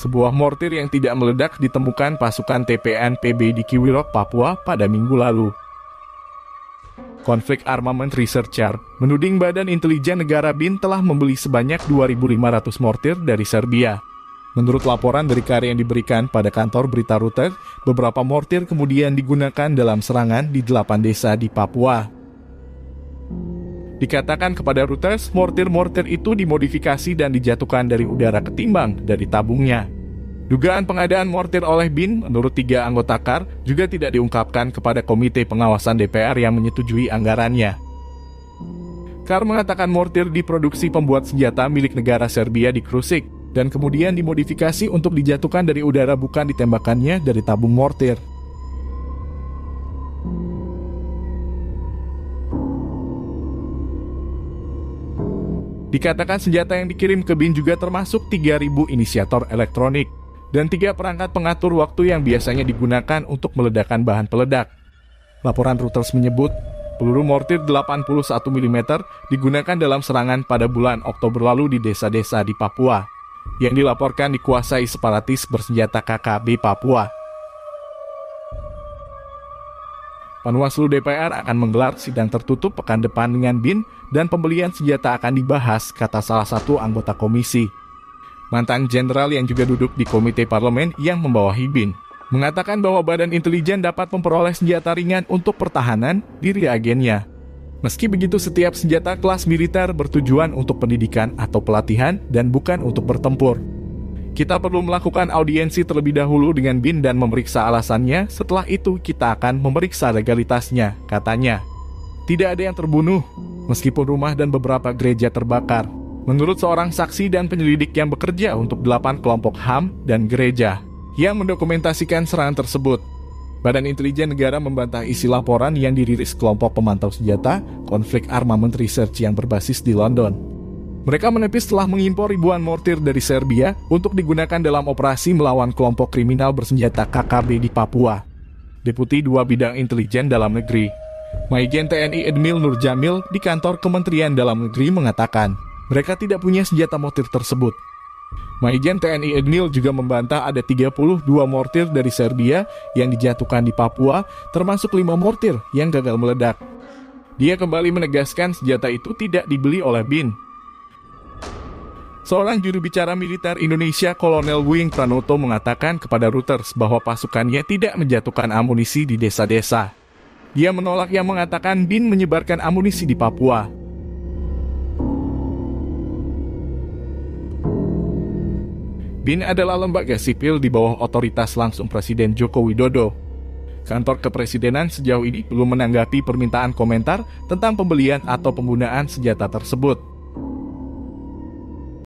Sebuah mortir yang tidak meledak ditemukan pasukan TPNPB di Kiwirok, Papua pada Minggu lalu. Konflik Armament Researcher menuding Badan Intelijen Negara BIN telah membeli sebanyak 2.500 mortir dari Serbia. Menurut laporan dari karya yang diberikan pada kantor berita Reuters, beberapa mortir kemudian digunakan dalam serangan di 8 desa di Papua. Dikatakan kepada Reuters, mortir-mortir itu dimodifikasi dan dijatuhkan dari udara ketimbang dari tabungnya. Dugaan pengadaan mortir oleh BIN menurut 3 anggota KAR juga tidak diungkapkan kepada Komite Pengawasan DPR yang menyetujui anggarannya. KAR mengatakan mortir diproduksi pembuat senjata milik negara Serbia di Krusik dan kemudian dimodifikasi untuk dijatuhkan dari udara, bukan ditembakkannya dari tabung mortir. Dikatakan senjata yang dikirim ke BIN juga termasuk 3.000 inisiator elektronik dan 3 perangkat pengatur waktu yang biasanya digunakan untuk meledakkan bahan peledak. Laporan Reuters menyebut, peluru mortir 81 mm digunakan dalam serangan pada bulan Oktober lalu di desa-desa di Papua, yang dilaporkan dikuasai separatis bersenjata KKB Papua. Panwaslu DPR akan menggelar sidang tertutup pekan depan dengan BIN dan pembelian senjata akan dibahas, kata salah satu anggota komisi. Mantan jenderal yang juga duduk di komite parlemen yang membawahi BIN mengatakan bahwa Badan Intelijen dapat memperoleh senjata ringan untuk pertahanan di reagennya. Meski begitu, setiap senjata kelas militer bertujuan untuk pendidikan atau pelatihan dan bukan untuk bertempur. Kita perlu melakukan audiensi terlebih dahulu dengan BIN dan memeriksa alasannya, setelah itu kita akan memeriksa legalitasnya, katanya. Tidak ada yang terbunuh, meskipun rumah dan beberapa gereja terbakar, menurut seorang saksi dan penyelidik yang bekerja untuk 8 kelompok HAM dan gereja yang mendokumentasikan serangan tersebut. Badan Intelijen Negara membantah isi laporan yang dirilis kelompok pemantau senjata Konflik Armament Research yang berbasis di London. Mereka menepis telah mengimpor ribuan mortir dari Serbia untuk digunakan dalam operasi melawan kelompok kriminal bersenjata KKB di Papua. Deputi 2 Bidang Intelijen Dalam Negeri, Maijen TNI Edmil Nurjamil di kantor Kementerian Dalam Negeri mengatakan, mereka tidak punya senjata mortir tersebut. Maijen TNI Edmil juga membantah ada 32 mortir dari Serbia yang dijatuhkan di Papua, termasuk 5 mortir yang gagal meledak. Dia kembali menegaskan senjata itu tidak dibeli oleh BIN. Seorang juru bicara militer Indonesia, Kolonel Wing Pranoto, mengatakan kepada Reuters bahwa pasukannya tidak menjatuhkan amunisi di desa-desa. Dia menolak yang mengatakan BIN menyebarkan amunisi di Papua. BIN adalah lembaga sipil di bawah otoritas langsung Presiden Joko Widodo. Kantor Kepresidenan sejauh ini belum menanggapi permintaan komentar tentang pembelian atau penggunaan senjata tersebut.